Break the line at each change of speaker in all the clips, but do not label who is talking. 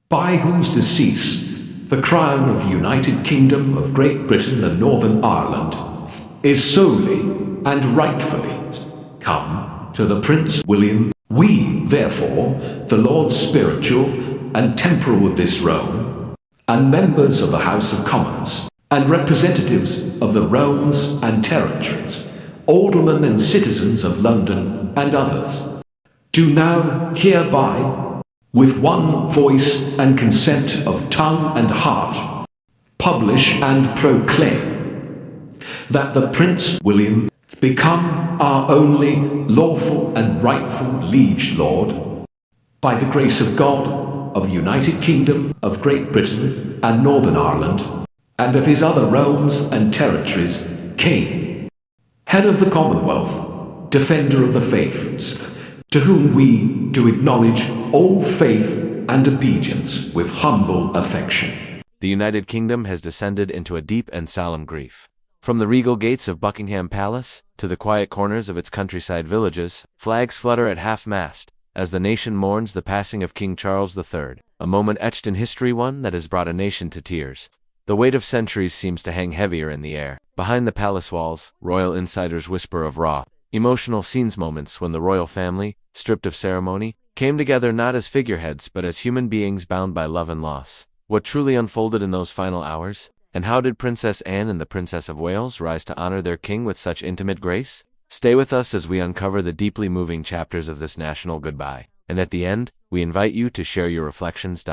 by whose decease the crown of the United Kingdom of Great Britain and Northern Ireland is solely and rightfully come to the Prince William. We, therefore, the Lords Spiritual and Temporal of this realm, and members of the House of Commons, and representatives of the realms and territories, aldermen and citizens of London and others, do now hereby, with one voice and consent of tongue and heart, publish and proclaim that the Prince William become our only lawful and rightful liege lord, by the grace of God, of the United Kingdom of Great Britain and Northern Ireland, and of his other realms and territories, King, head of the Commonwealth, defender of the faiths, to whom we do acknowledge all faith and obedience with humble affection.
The United Kingdom has descended into a deep and solemn grief. From the regal gates of Buckingham Palace to the quiet corners of its countryside villages, flags flutter at half-mast as the nation mourns the passing of King Charles III, a moment etched in history, one that has brought a nation to tears. The weight of centuries seems to hang heavier in the air. Behind the palace walls, royal insiders whisper of raw, emotional scenes, moments when the royal family, stripped of ceremony, came together not as figureheads but as human beings bound by love and loss. What truly unfolded in those final hours? And how did Princess Anne and the Princess of Wales rise to honor their king with such intimate grace? Stay with us as we uncover the deeply moving chapters of this national goodbye. And at the end, we invite you to share your reflections.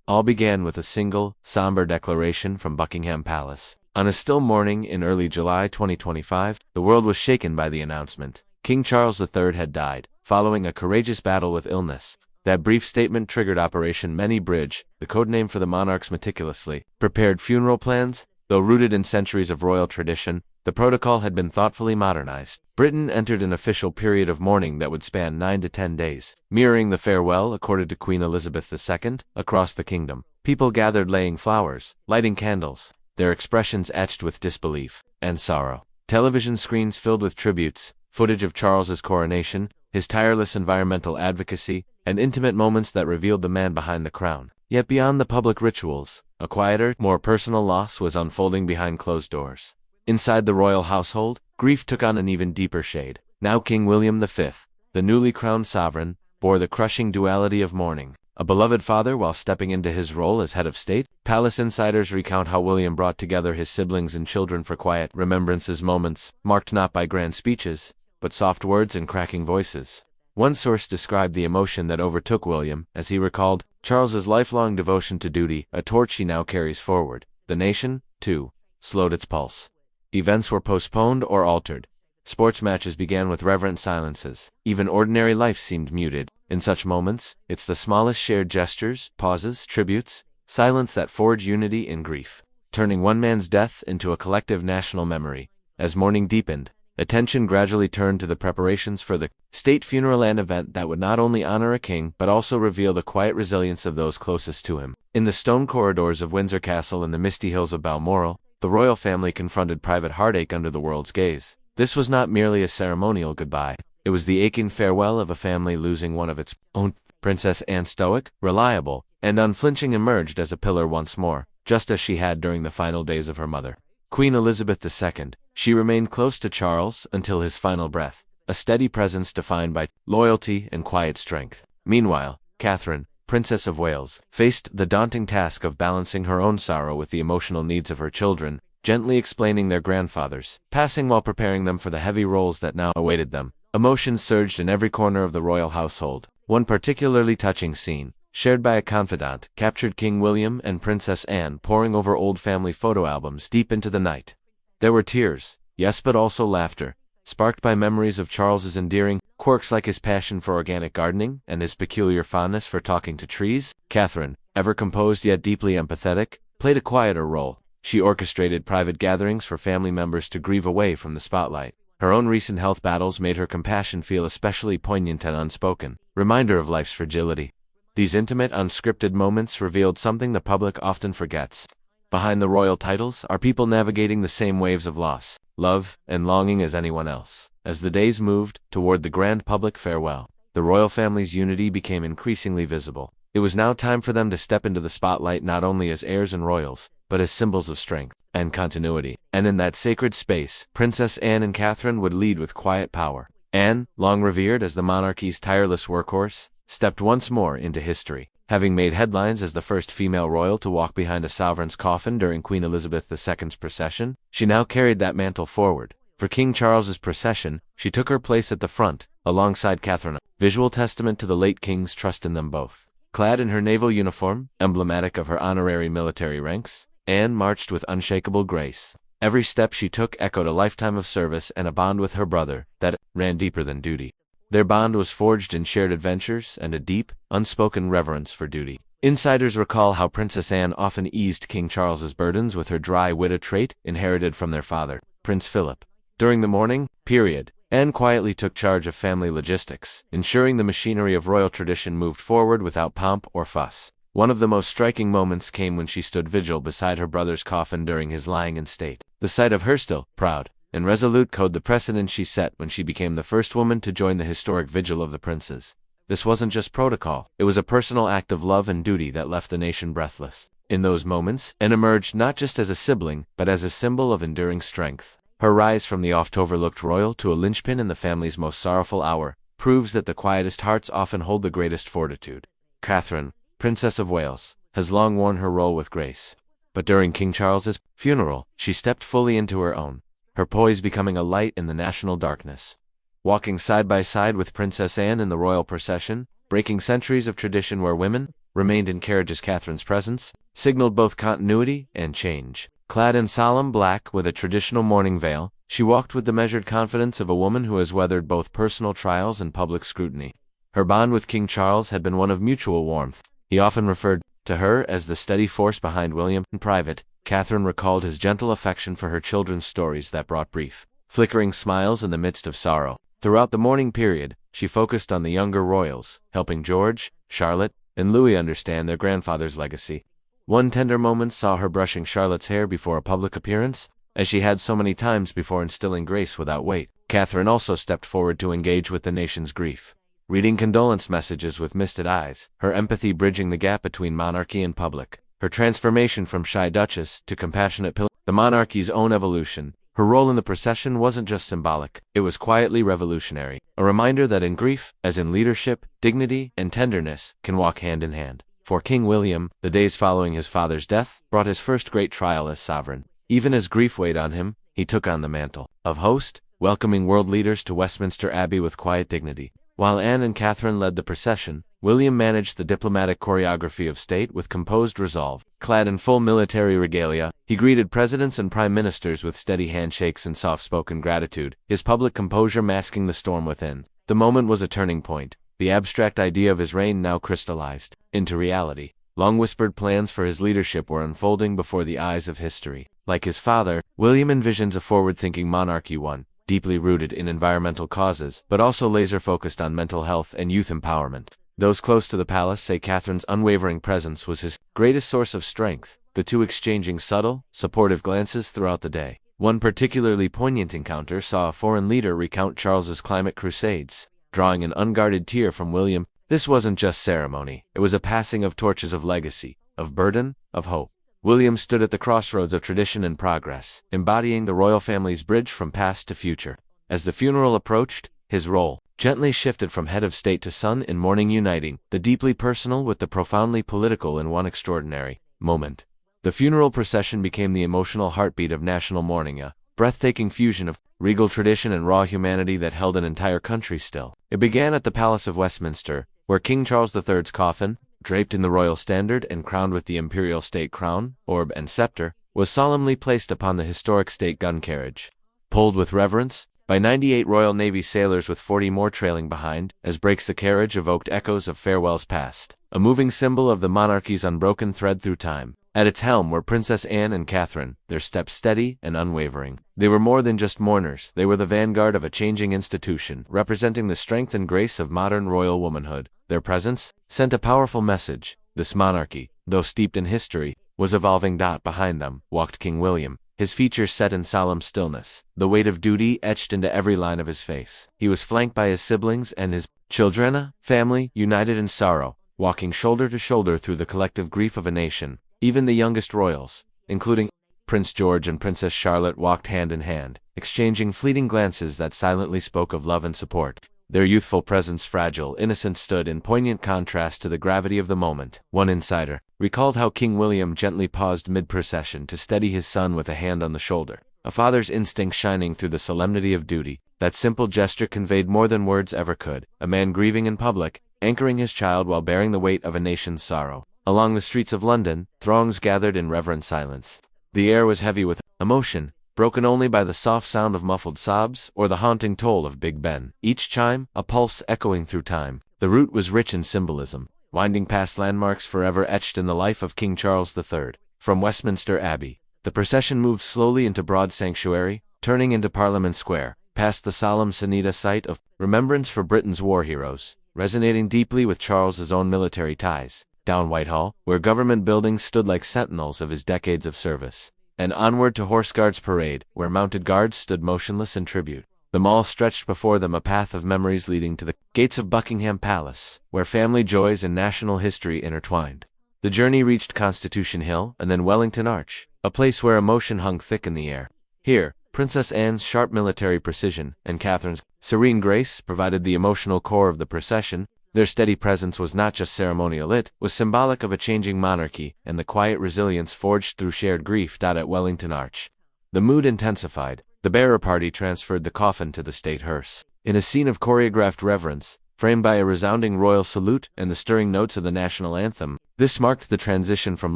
All began with a single, somber declaration from Buckingham Palace. On a still morning in early July 2025, the world was shaken by the announcement. King Charles III had died, following a courageous battle with illness. That brief statement triggered Operation Many Bridge, the codename for the monarch's meticulously prepared funeral plans. Though rooted in centuries of royal tradition, the protocol had been thoughtfully modernized. Britain entered an official period of mourning that would span 9 to 10 days, mirroring the farewell accorded to Queen Elizabeth II. Across the kingdom, people gathered laying flowers, lighting candles, their expressions etched with disbelief and sorrow. Television screens filled with tributes, footage of Charles's coronation, his tireless environmental advocacy, and intimate moments that revealed the man behind the crown. Yet beyond the public rituals, a quieter, more personal loss was unfolding behind closed doors. Inside the royal household, grief took on an even deeper shade. Now King William V, the newly crowned sovereign, bore the crushing duality of mourning. A beloved father while stepping into his role as head of state, palace insiders recount how William brought together his siblings and children for quiet remembrances, moments marked not by grand speeches, but soft words and cracking voices. One source described the emotion that overtook William as he recalled Charles's lifelong devotion to duty, a torch he now carries forward. The nation, too, slowed its pulse. Events were postponed or altered. Sports matches began with reverent silences. Even ordinary life seemed muted. In such moments, it's the smallest shared gestures, pauses, tributes, silence that forge unity in grief, turning one man's death into a collective national memory. As mourning deepened, attention gradually turned to the preparations for the state funeral, an event that would not only honor a king but also reveal the quiet resilience of those closest to him. In the stone corridors of WindsorCastle and the misty hills of Balmoral, the royal family confronted private heartache under the world's gaze. This was not merely a ceremonial goodbye. It was the aching farewell of a family losing one of its own. Princess Anne, stoic, reliable, and unflinching, emerged as a pillar once more, just as she had during the final days of her mother, Queen Elizabeth II. She remained close to Charles until his final breath, a steady presence defined by loyalty and quiet strength. Meanwhile, Catherine, Princess of Wales, faced the daunting task of balancing her own sorrow with the emotional needs of her children, gently explaining their grandfather's passing while preparing them for the heavy roles that now awaited them. Emotions surged in every corner of the royal household. One particularly touching scene, shared by a confidant, captured King William and Princess Anne poring over old family photo albums deep into the night. There were tears, yes, but also laughter, sparked by memories of Charles's endearing quirks like his passion for organic gardening and his peculiar fondness for talking to trees. Catherine, ever composed yet deeply empathetic, played a quieter role. She orchestrated private gatherings for family members to grieve away from the spotlight. Her own recent health battles made her compassion feel especially poignant and unspoken, reminder of life's fragility. These intimate, unscripted moments revealed something the public often forgets. Behind the royal titles are people navigating the same waves of loss, love, and longing as anyone else. As the days moved toward the grand public farewell, the royal family's unity became increasingly visible. It was now time for them to step into the spotlight not only as heirs and royals, but as symbols of strength and continuity. And in that sacred space, Princess Anne and Catherine would lead with quiet power. Anne, long revered as the monarchy's tireless workhorse, stepped once more into history. Having made headlines as the first female royal to walk behind a sovereign's coffin during Queen Elizabeth II's procession, she now carried that mantle forward. For King Charles's procession, she took her place at the front, alongside Catherine, visual testament to the late king's trust in them both. Clad in her naval uniform, emblematic of her honorary military ranks, Anne marched with unshakable grace. Every step she took echoed a lifetime of service and a bond with her brother that ran deeper than duty. Their bond was forged in shared adventures and a deep, unspoken reverence for duty. Insiders recall how Princess Anne often eased King Charles's burdens with her dry wit, a trait inherited from their father, Prince Philip. During the mourning period, Anne quietly took charge of family logistics, ensuring the machinery of royal tradition moved forward without pomp or fuss. One of the most striking moments came when she stood vigil beside her brother's coffin during his lying in state. The sight of her still, proud, and resolute code the precedent she set when she became the first woman to join the historic vigil of the princes. This wasn't just protocol, it was a personal act of love and duty that left the nation breathless. In those moments, Anne emerged not just as a sibling, but as a symbol of enduring strength. Her rise from the oft-overlooked royal to a linchpin in the family's most sorrowful hour proves that the quietest hearts often hold the greatest fortitude. Catherine, Princess of Wales, has long worn her role with grace. But during King Charles's funeral, she stepped fully into her own, her poise becoming a light in the national darkness. Walking side by side with Princess Anne in the royal procession, breaking centuries of tradition where women remained in carriages, Catherine's presence signaled both continuity and change. Clad in solemn black with a traditional mourning veil, she walked with the measured confidence of a woman who has weathered both personal trials and public scrutiny. Her bond with King Charles had been one of mutual warmth. He often referred to her as the steady force behind William. In private, Catherine recalled his gentle affection for her children's stories that brought brief, flickering smiles in the midst of sorrow. Throughout the mourning period, she focused on the younger royals, helping George, Charlotte, and Louis understand their grandfather's legacy. One tender moment saw her brushing Charlotte's hair before a public appearance, as she had so many times before instilling grace without weight. Catherine also stepped forward to engage with the nation's grief, reading condolence messages with misted eyes, her empathy bridging the gap between monarchy and public. Her transformation from shy duchess to compassionate pillar, the monarchy's own evolution. Her role in the procession wasn't just symbolic, it was quietly revolutionary, a reminder that in grief, as in leadership, dignity and tenderness can walk hand in hand. For King William, the days following his father's death brought his first great trial as sovereign. Even as grief weighed on him, he took on the mantle of host, welcoming world leaders to Westminster Abbey with quiet dignity. While Anne and Catherine led the procession, William managed the diplomatic choreography of state with composed resolve. Clad in full military regalia, he greeted presidents and prime ministers with steady handshakes and soft-spoken gratitude, his public composure masking the storm within. The moment was a turning point. The abstract idea of his reign now crystallized into reality. Long-whispered plans for his leadership were unfolding before the eyes of history. Like his father, William envisions a forward-thinking monarchy, one deeply rooted in environmental causes, but also laser-focused on mental health and youth empowerment. Those close to the palace say Catherine's unwavering presence was his greatest source of strength, the two exchanging subtle, supportive glances throughout the day. One particularly poignant encounter saw a foreign leader recount Charles's climate crusades, drawing an unguarded tear from William. This wasn't just ceremony, it was a passing of torches of legacy, of burden, of hope. William stood at the crossroads of tradition and progress, embodying the royal family's bridge from past to future. As the funeral approached, his role gently shifted from head of state to son in mourning, uniting the deeply personal with the profoundly political in one extraordinary moment. The funeral procession became the emotional heartbeat of national mourning, a breathtaking fusion of regal tradition and raw humanity that held an entire country still. It began at the Palace of Westminster, where King Charles III's coffin, draped in the royal standard and crowned with the imperial state crown, orb and scepter, was solemnly placed upon the historic state gun carriage. Pulled with reverence by 98 Royal Navy sailors with 40 more trailing behind, as breaks the carriage evoked echoes of farewells past, a moving symbol of the monarchy's unbroken thread through time. At its helm were Princess Anne and Catherine, their steps steady and unwavering. They were more than just mourners, they were the vanguard of a changing institution, representing the strength and grace of modern royal womanhood. Their presence sent a powerful message. This monarchy, though steeped in history, was evolving. Behind them walked King William, his features set in solemn stillness, the weight of duty etched into every line of his face. He was flanked by his siblings and his children, family, united in sorrow, walking shoulder to shoulder through the collective grief of a nation. Even the youngest royals, including Prince George and Princess Charlotte, walked hand in hand, exchanging fleeting glances that silently spoke of love and support. Their youthful presence, fragile, innocent, stood in poignant contrast to the gravity of the moment. One insider recalled how King William gently paused mid-procession to steady his son with a hand on the shoulder, a father's instinct shining through the solemnity of duty. That simple gesture conveyed more than words ever could. A man grieving in public, anchoring his child while bearing the weight of a nation's sorrow. Along the streets of London, throngs gathered in reverent silence. The air was heavy with emotion, broken only by the soft sound of muffled sobs or the haunting toll of Big Ben. Each chime, a pulse echoing through time. The route was rich in symbolism, winding past landmarks forever etched in the life of King Charles III. From Westminster Abbey, the procession moved slowly into Broad Sanctuary, turning into Parliament Square, past the solemn Sonata site of remembrance for Britain's war heroes, resonating deeply with Charles's own military ties, down Whitehall, where government buildings stood like sentinels of his decades of service, and onward to Horse Guards Parade, where mounted guards stood motionless in tribute. The Mall stretched before them, a path of memories leading to the gates of Buckingham Palace, where family joys and national history intertwined. The journey reached Constitution Hill and then Wellington Arch, a place where emotion hung thick in the air. Here, Princess Anne's sharp military precision and Catherine's serene grace provided the emotional core of the procession. Their steady presence was not just ceremonial, it was symbolic of a changing monarchy and the quiet resilience forged through shared grief. At Wellington Arch, the mood intensified. The bearer party transferred the coffin to the state hearse. In a scene of choreographed reverence, framed by a resounding royal salute and the stirring notes of the national anthem, this marked the transition from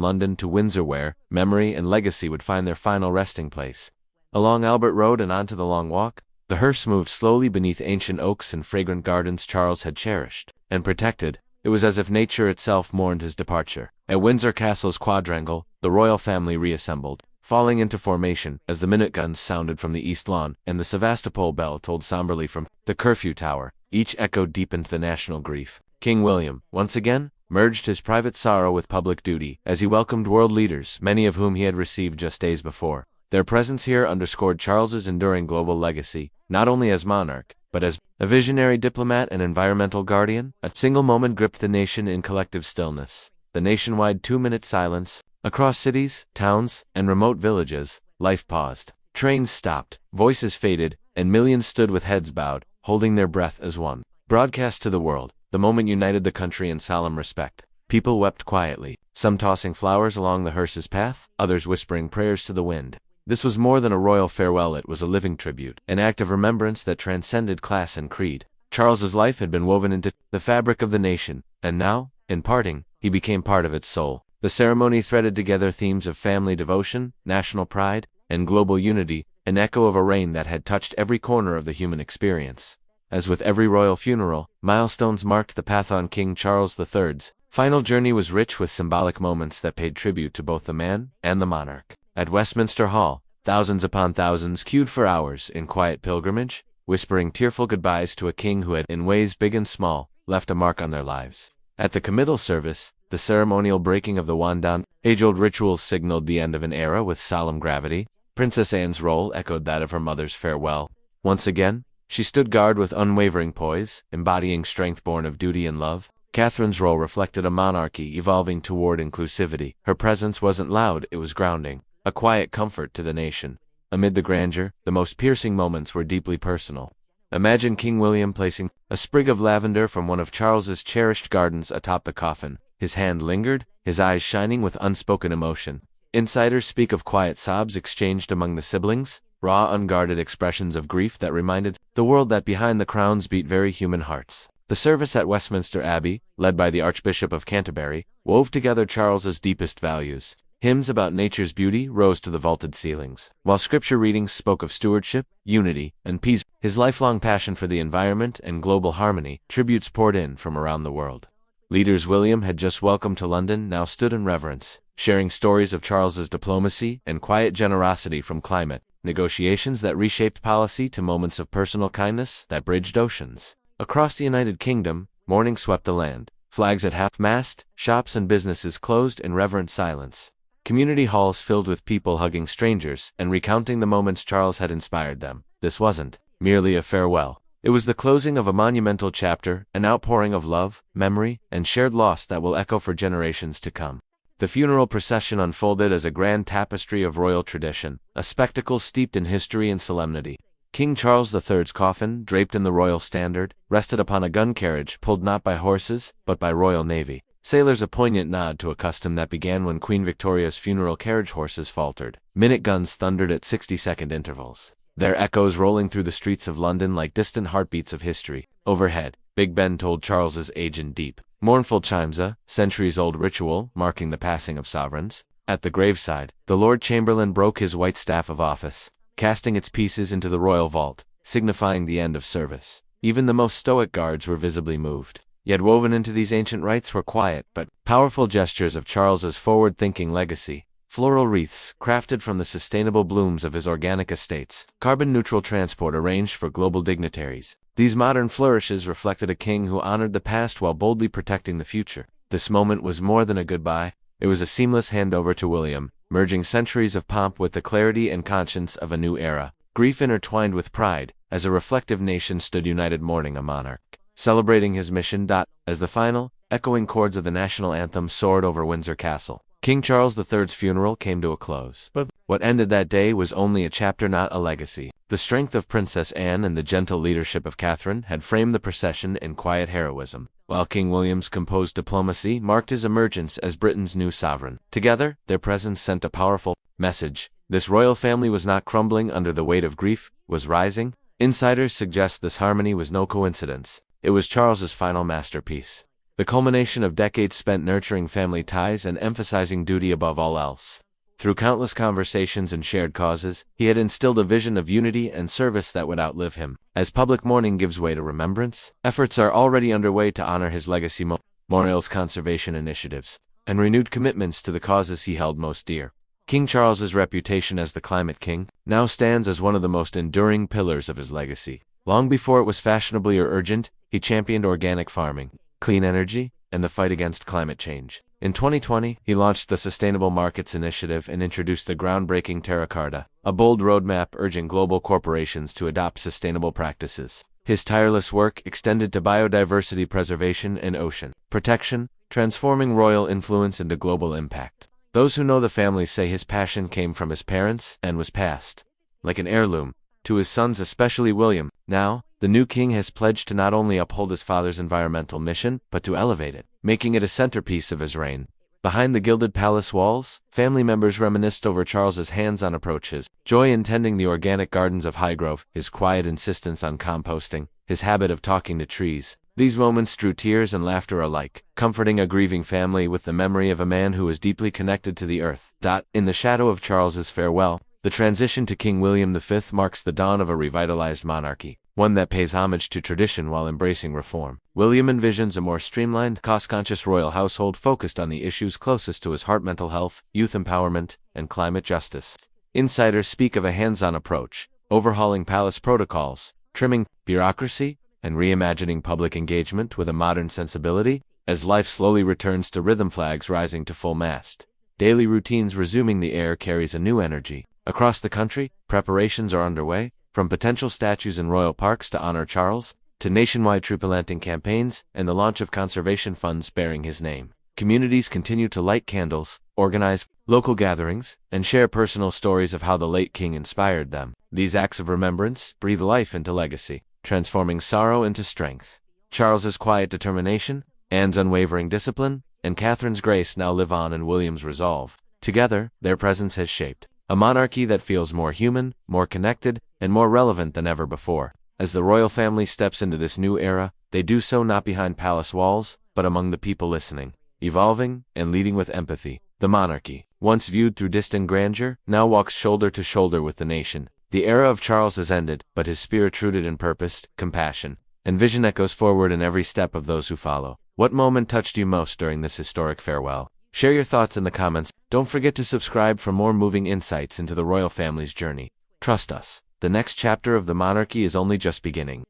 London to Windsor, where memory and legacy would find their final resting place. Along Albert Road and onto the Long Walk, the hearse moved slowly beneath ancient oaks and fragrant gardens Charles had cherished and protected. It was as if nature itself mourned his departure. At WindsorCastle's quadrangle, the royal family reassembled, falling into formation as the minute guns sounded from the East Lawn and the Sevastopol bell tolled somberly from the curfew tower. Each echo deepened the national grief. King William, once again, merged his private sorrow with public duty as he welcomed world leaders, many of whom he had received just days before. Their presence here underscored Charles's enduring global legacy, not only as monarch, but as a visionary diplomat and environmental guardian. A single moment gripped the nation in collective stillness. The nationwide 2-minute silence. Across cities, towns, and remote villages, life paused. Trains stopped, voices faded, and millions stood with heads bowed, holding their breath as one. Broadcast to the world, the moment united the country in solemn respect. People wept quietly, some tossing flowers along the hearse's path, others whispering prayers to the wind. This was more than a royal farewell, it was a living tribute, an act of remembrance that transcended class and creed. Charles's life had been woven into the fabric of the nation, and now, in parting, he became part of its soul. The ceremony threaded together themes of family devotion, national pride, and global unity, an echo of a reign that had touched every corner of the human experience. As with every royal funeral, milestones marked the path on King Charles III's final journey was rich with symbolic moments that paid tribute to both the man and the monarch. At Westminster Hall, thousands upon thousands queued for hours in quiet pilgrimage, whispering tearful goodbyes to a king who had, in ways big and small, left a mark on their lives. At the committal service, the ceremonial breaking of the wand down, age-old rituals signaled the end of an era with solemn gravity. Princess Anne's role echoed that of her mother's farewell. Once again, she stood guard with unwavering poise, embodying strength born of duty and love. Catherine's role reflected a monarchy evolving toward inclusivity. Her presence wasn't loud, it was grounding, a quiet comfort to the nation. Amid the grandeur, the most piercing moments were deeply personal. Imagine King William placing a sprig of lavender from one of Charles's cherished gardens atop the coffin. His hand lingered, his eyes shining with unspoken emotion. Insiders speak of quiet sobs exchanged among the siblings, raw, unguarded expressions of grief that reminded the world that behind the crowns beat very human hearts. The service at Westminster Abbey, led by the Archbishop of Canterbury, wove together Charles's deepest values. Hymns about nature's beauty rose to the vaulted ceilings, while scripture readings spoke of stewardship, unity, and peace. His lifelong passion for the environment and global harmony, tributes poured in from around the world. Leaders William had just welcomed to London now stood in reverence, sharing stories of Charles's diplomacy and quiet generosity, from climate negotiations that reshaped policy to moments of personal kindness that bridged oceans. Across the United Kingdom, mourning swept the land, flags at half-mast, shops and businesses closed in reverent silence. Community halls filled with people hugging strangers and recounting the moments Charles had inspired them. This wasn't merely a farewell. It was the closing of a monumental chapter, an outpouring of love, memory, and shared loss that will echo for generations to come. The funeral procession unfolded as a grand tapestry of royal tradition, a spectacle steeped in history and solemnity. King Charles III's coffin, draped in the royal standard, rested upon a gun carriage pulled not by horses, but by Royal Navy sailors, a poignant nod to a custom that began when Queen Victoria's funeral carriage horses faltered. Minute guns thundered at 60-second intervals, their echoes rolling through the streets of London like distant heartbeats of history. Overhead, Big Ben told Charles's age in deep, mournful chimes, a centuries-old ritual marking the passing of sovereigns. At the graveside, the Lord Chamberlain broke his white staff of office, casting its pieces into the royal vault, signifying the end of service. Even the most stoic guards were visibly moved. Yet woven into these ancient rites were quiet but powerful gestures of Charles's forward-thinking legacy. Floral wreaths, crafted from the sustainable blooms of his organic estates, carbon-neutral transport arranged for global dignitaries. These modern flourishes reflected a king who honored the past while boldly protecting the future. This moment was more than a goodbye. It was a seamless handover to William, merging centuries of pomp with the clarity and conscience of a new era. Grief intertwined with pride, as a reflective nation stood united mourning a monarch, celebrating his mission. As the final, echoing chords of the national anthem soared over Windsor Castle, King Charles III's funeral came to a close. But what ended that day was only a chapter, not a legacy. The strength of Princess Anne and the gentle leadership of Catherine had framed the procession in quiet heroism, while King William's composed diplomacy marked his emergence as Britain's new sovereign. Together, their presence sent a powerful message. This royal family was not crumbling under the weight of grief, was rising. Insiders suggest this harmony was no coincidence. It was Charles's final masterpiece, the culmination of decades spent nurturing family ties and emphasizing duty above all else. Through countless conversations and shared causes, he had instilled a vision of unity and service that would outlive him. As public mourning gives way to remembrance, efforts are already underway to honor his legacy. Memorials, conservation initiatives, and renewed commitments to the causes he held most dear. King Charles's reputation as the climate king now stands as one of the most enduring pillars of his legacy. Long before it was fashionably or urgent, he championed organic farming, clean energy, and the fight against climate change. In 2020, he launched the Sustainable Markets Initiative and introduced the groundbreaking Terra Carta, a bold roadmap urging global corporations to adopt sustainable practices. His tireless work extended to biodiversity preservation and ocean protection, transforming royal influence into global impact. Those who know the family say his passion came from his parents and was passed, like an heirloom, to his sons, especially William. Now, the new king has pledged to not only uphold his father's environmental mission, but to elevate it, making it a centerpiece of his reign. Behind the gilded palace walls, family members reminisced over Charles's hands-on approach, his joy in tending the organic gardens of Highgrove, his quiet insistence on composting, his habit of talking to trees. These moments drew tears and laughter alike, comforting a grieving family with the memory of a man who was deeply connected to the earth. In the shadow of Charles's farewell, the transition to King William V marks the dawn of a revitalized monarchy, one that pays homage to tradition while embracing reform. William envisions a more streamlined, cost-conscious royal household focused on the issues closest to his heart: mental health, youth empowerment, and climate justice. Insiders speak of a hands-on approach, overhauling palace protocols, trimming bureaucracy, and reimagining public engagement with a modern sensibility. As life slowly returns to rhythm, flags rising to full mast, daily routines resuming, the air carries a new energy. Across the country, preparations are underway, from potential statues in royal parks to honor Charles, to nationwide tree planting campaigns and the launch of conservation funds bearing his name. Communities continue to light candles, organize local gatherings, and share personal stories of how the late king inspired them. These acts of remembrance breathe life into legacy, transforming sorrow into strength. Charles's quiet determination, Anne's unwavering discipline, and Catherine's grace now live on in William's resolve. Together, their presence has shaped a monarchy that feels more human, more connected, and more relevant than ever before. As the royal family steps into this new era, they do so not behind palace walls, but among the people, listening, evolving, and leading with empathy. The monarchy, once viewed through distant grandeur, now walks shoulder to shoulder with the nation. The era of Charles has ended, but his spirit, rooted in purpose, compassion, and vision, echoes forward in every step of those who follow. What moment touched you most during this historic farewell? Share your thoughts in the comments. Don't forget to subscribe for more moving insights into the royal family's journey. Trust us, the next chapter of the monarchy is only just beginning.